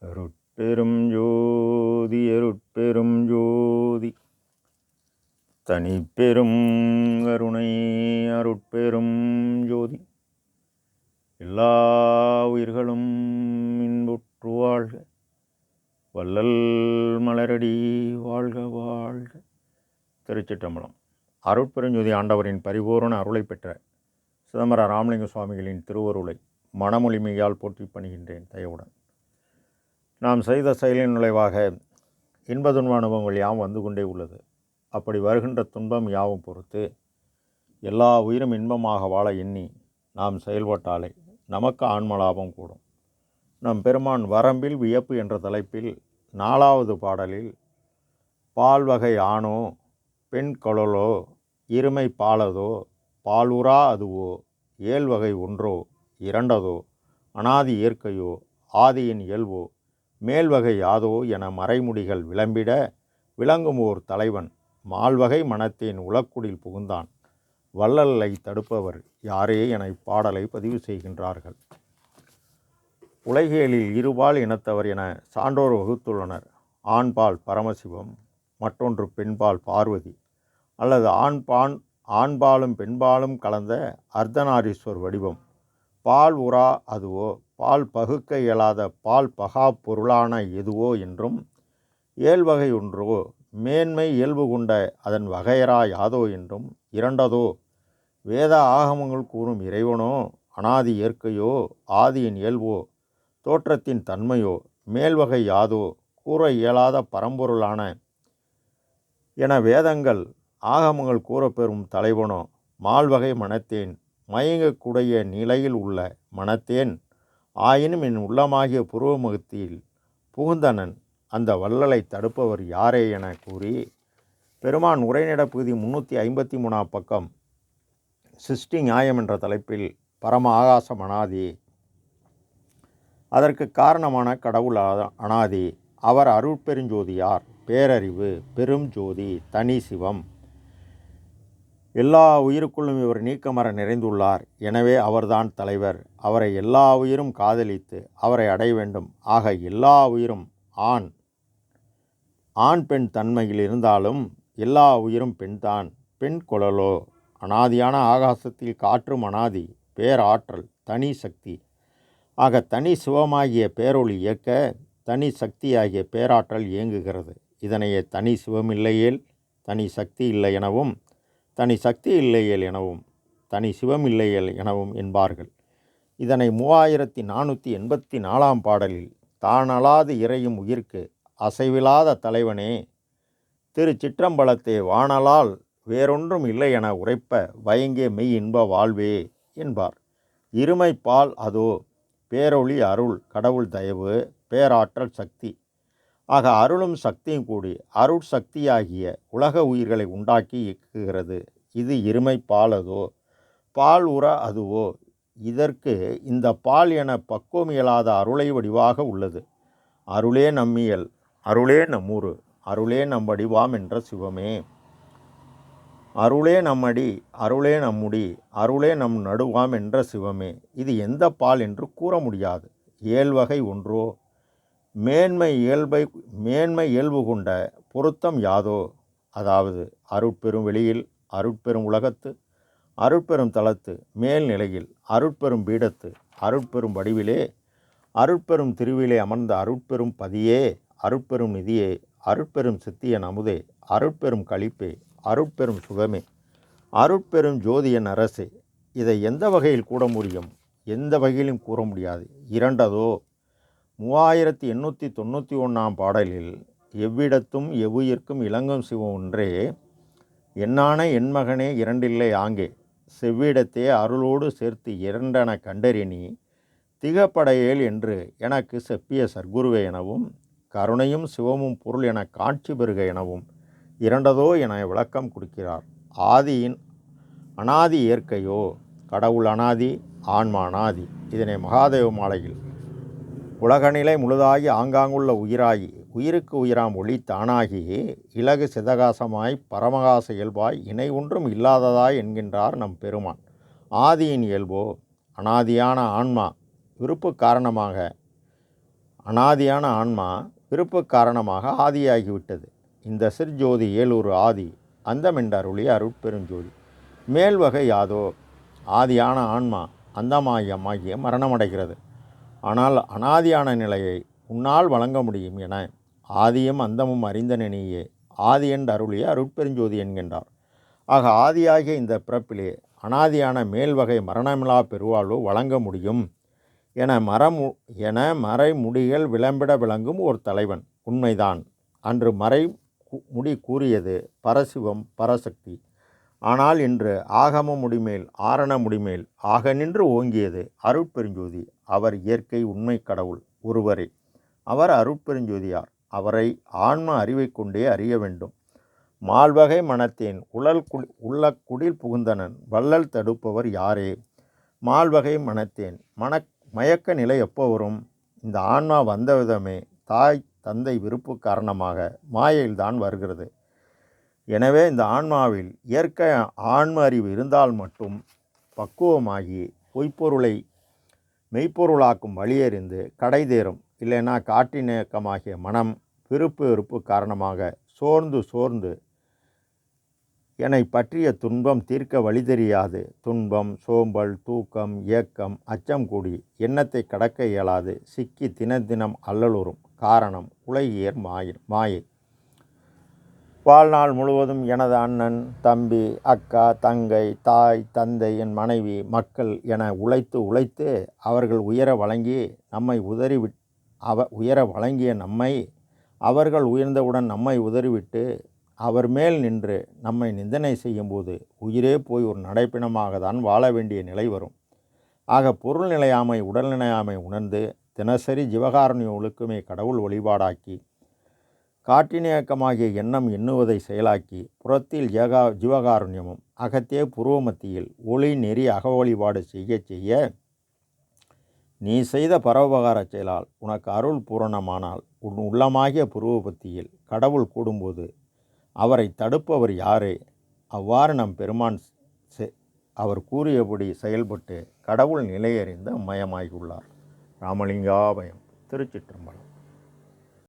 அருட்பெரும் ஜோதி அருட்பெரும் ஜோதி தனிப்பெரும் கருணை அருட்பெரும் ஜோதி. எல்லா உயிர்களும் இன்புற்று வாழ்க, வள்ளல் மலரடி வாழ்க வாழ்க. திருச்சிற்றம்பலம். அருட்பெருஞ்சோதி ஆண்டவரின் பரிபூரண அருளை பெற்ற சிதம்பர ராமலிங்க சுவாமிகளின் திருவருளை மனமொழிமையால் போற்றி பணிகின்றேன் தயவுடன். நாம் செய்த செயலின் நுழைவாக இன்ப துன்ப அனுபவங்கள் யாவும் வந்து கொண்டே உள்ளது. அப்படி வருகின்ற துன்பம் யாவும் பொறுத்து எல்லா உயிரும் இன்பமாக வாழ எண்ணி நாம் செயல்பட்டாலே நமக்கு ஆன்மலாபம் கூடும். நம் பெருமான் வரம்பில் வியப்பு என்ற தலைப்பில் 4வது பாடலில் பால் வகை ஆணோ பெண் கொழலோ இருமை பாலதோ பாலுறா அதுவோ ஏழ்வகை ஒன்றோ இரண்டதோ அனாதி இயற்கையோ ஆதியின் இயல்வோ மேல்வகை யாதோ என மறைமுடிகள் விளம்பிட விளங்கும் ஓர் தலைவன் மால்வகை மனத்தேன் உலக்குடில் புகுந்தான் வள்ளலை தடுப்பவர் யாரே என இப்பாடலை பதிவு செய்கின்றார்கள். உலகியலில் இருபால் இனத்தவர் என சான்றோர் வகுத்துள்ளனர். ஆண்பால் பரமசிவம், மற்றொன்று பெண்பால் பார்வதி, அல்லது ஆண்பாலும் பெண்பாலும் கலந்த அர்த்தநாரீஸ்வர் வடிவம். பால் உறா அதுவோ பால் பகுக்க இயலாத பால் பகா பொருளான எதுவோ என்றும் ஏழ்வகை ஒன்றோ மேன்மை இயல்பு கொண்ட அதன் வகையரா யாதோ என்றும் இரண்டதோ வேத ஆகமங்கள் கூறும் இறைவனோ அனாதி இயற்கையோ ஆதியின் இயல்போ தோற்றத்தின் தன்மையோ மேல்வகை யாதோ கூற இயலாத பரம்பொருளான என வேதங்கள் ஆகமங்கள் கூறப்பெறும் தலைவனோ மால்வகை மனத்தேன் மயங்கக்கூடிய நிலையில் உள்ள மனத்தேன் ஆயினும் என் உள்ளமாகிய புருவமுகத்தில் புகுந்தனன் அந்த வள்ளலை தடுப்பவர் யாரே என கூறி பெருமான் உரைநட பகுதி 353 பக்கம் சிருஷ்டி நியாயம் என்ற தலைப்பில் பரம ஆகாசம் அனாதி, அதற்கு காரணமான கடவுள் அனாதி, அவர் அருட்பெருஞ்சோதியார், பேரறிவு, பெரும் ஜோதி, தனி சிவம், எல்லா உயிருக்குள்ளும் இவர் நீக்கமர நிறைந்துள்ளார். எனவே அவர்தான் தலைவர். அவரை எல்லா உயிரும் காதலித்து அவரை அடைய வேண்டும். ஆக எல்லா உயிரும் ஆண் பெண் தன்மையில் இருந்தாலும் எல்லா உயிரும் பெண்தான். பெண் குழலோ அனாதியான ஆகாசத்தில் காற்றும் அனாதி, பேராற்றல், தனி சக்தி. ஆக தனி சிவமாகிய பேரொளி இயக்க தனி சக்தியாகிய பேராற்றல் இயங்குகிறது. இதனையே தனி சிவமில்லையேல் தனி சக்தி இல்லை எனவும் தனி சக்தி இல்லையேல் எனவும் தனி சிவம் இல்லையேல் எனவும் என்பார்கள். இதனை 3484 பாடலில் தானலாது இறையும் உயிர்க்கு அசைவிலாத தலைவனே திருச்சிற்றம்பலத்தே வானலால் வேறொன்றும் இல்லை என உரைப்ப வயங்கே மெய் இன்ப வாழ்வே என்பார். இருமை பால் அதோ பேரொளி அருள் கடவுள் தயவு பேராற்றல் சக்தி. ஆக அருளும் சக்தியும் கூடி அருட்சக்தியாகிய உலக உயிர்களை உண்டாக்கி இயக்குகிறது. இது இருமை பாலதோ பால் உற அதுவோ. இதற்கு இந்த பால் என பக்குவம் இயலாத அருளை வடிவாக உள்ளது. அருளே நம்மியல், அருளே நம்மூறு, அருளே நம் வடிவாம் என்ற சிவமே. அருளே நம்மடி, அருளே நம்முடி, அருளே நம் நடுவாம் என்ற சிவமே. இது எந்த பால் என்று கூற முடியாது. ஏழ்வகை ஒன்றோ மேன்மை இயல்பு கொண்ட பொருத்தம் யாதோ. அதாவது அருட்பெரும் வெளியில், அருட்பெரும் உலகத்து, அருட்பெரும் தலத்து, மேல்நிலையில், அருட்பெரும் பீடத்து, அருட்பெரும் வடிவிலே, அருட்பெரும் திருவிலே அமர்ந்த அருட்பெரும் பதியே, அருட்பெரும் நிதியே, அருட்பெரும் சித்திய அமுதே, அருட்பெரும் களிப்பே, அருட்பெரும் சுகமே, அருட்பெரும் ஜோதியன் அரசே. இதை எந்த வகையில் கூற முடியும்? எந்த வகையிலும் கூற முடியாது. இரண்டதோ 3891 பாடலில் எவ்விடத்தும் எவ்வுயிர்க்கும் இலங்கும் சிவம் ஒன்றே என்னான என் மகனே இரண்டில்லை ஆங்கே செவ்விடத்தே அருளோடு சேர்த்து இரண்டென கண்டறினி திகப்படையேல் என்று எனக்கு செப்பிய சர்க்குருவே எனவும் கருணையும் சிவமும் பொருள் என காட்சி பெறுக எனவும் இரண்டதோ என விளக்கம் கொடுக்கிறார். ஆதியின் அனாதி இயற்கையோ கடவுள் அனாதி, ஆன்மா அனாதி. இதனை மகாதேவ மாலையில் உலகநிலை முழுதாகி ஆங்காங்குள்ள உயிராகி உயிருக்கு உயிராம் ஒளி தானாகி இலகு சிதகாசமாய் பரமகாச இயல்பாய் இணை ஒன்றும் இல்லாததாய் என்கின்றார் நம் பெருமான். ஆதியின் இயல்போ அனாதியான ஆன்மா விருப்பு காரணமாக அனாதியான ஆன்மா விருப்பு காரணமாக ஆதியாகிவிட்டது. இந்த சிற்ஜோதி ஏலூர் ஆதி அந்தமென்றருளிய அருட்பெருஞ்சோதி. மேல்வகை யாதோ? ஆதியான ஆன்மா அந்தமாகிய மரணமடைகிறது. ஆனால் அனாதியான நிலையை உன்னால் வழங்க முடியும் என ஆதியும் அந்தமும் அறிந்தன நீயே ஆதியென்று அருளிய அருட்பெருஞ்சோதி என்கின்றார். ஆக ஆதியாகிய இந்த பிறப்பிலே அனாதியான மேல்வகை மரணமில்லா பெருவாழ்வு வழங்க முடியும் என மறைமுடிகள் விளம்பிட விளங்கும் ஒரு தலைவன். உண்மைதான். அன்று மறைமுடி கூறியது பரசிவம் பரசக்தி. ஆனால் இன்று ஆகம முடிமேல் ஆரண முடிமேல் ஆக நின்று ஓங்கியது அருட்பெருஞ்சோதி. அவர் இயற்கை உண்மை கடவுள் ஒருவரே. அவர் அருட்பெருஞ்சோதியார். அவரை ஆன்ம அறிவை கொண்டே அறிய வேண்டும். மால்வகை மனத்தேன் உள்ள குடில் புகுந்தனன் வள்ளல் தடுப்பவர் யாரே? மால்வகை மனத்தேன் மயக்க நிலை எப்போ வரும்? இந்த ஆன்மா வந்த விதமே தாய் தந்தை விருப்பு காரணமாக மாயையில்தான் வருகிறது. எனவே இந்த ஆன்மாவில் இயற்கை ஆன்ம அறிவு இருந்தால் மட்டும் பக்குவமாகி பொய்ப்பொருளை மெய்ப்பொருளாக்கும் வழியறிந்து கடை தேரும். இல்லைன்னா காட்டினேக்கமாகிய மனம் விருப்பு வெறுப்பு காரணமாக சோர்ந்து என்னை பற்றிய துன்பம் தீர்க்க வழி தெரியாது. துன்பம், சோம்பல், தூக்கம், ஏக்கம், அச்சம் கூடி எண்ணத்தை கடக்க இயலாது சிக்கி தினம் அல்லலுறும். காரணம் உலகியர் மாயை. வாழ்நாள் முழுவதும் எனது அண்ணன், தம்பி, அக்கா, தங்கை, தாய், தந்தை, என் மனைவி, மக்கள் என உழைத்து அவர்கள் உயர வழங்கிய நம்மை அவர்கள் உயர்ந்தவுடன் நம்மை உதறிவிட்டு அவர் மேல் நின்று நம்மை நிந்தனை செய்யும்போது உயிரே போய் ஒரு நடைப்பிணமாக தான் வாழ வேண்டிய நிலை வரும். ஆக பொருள் நிலையாமை உடல் நிலையாமை உணர்ந்து தினசரி ஜீவகாருண்ய ஒழுக்கமே கடவுள் வழிபாடாக்கி காட்டினியக்கமாகிய எண்ணம் எண்ணுவதை செயலாக்கி புறத்தில் ஜீவகாருண்யமும் அகத்தே புருவமத்தியில் ஒளி நெறி அக வழிபாடு செய்ய நீ செய்த பரோபகார செயலால் உனக்கு அருள் பூரணமானால் உன் உள்ளமாகிய புருவபத்தியில் கடவுள் கூடும்போது அவரை தடுப்பவர் யாரே? அவ்வாறு நம் பெருமான் அவர் கூறியபடி செயல்பட்டு கடவுள் நிலையறிந்து மயமாகியுள்ளார். ராமலிங்காபயம். திருச்சிற்றம்பலம்.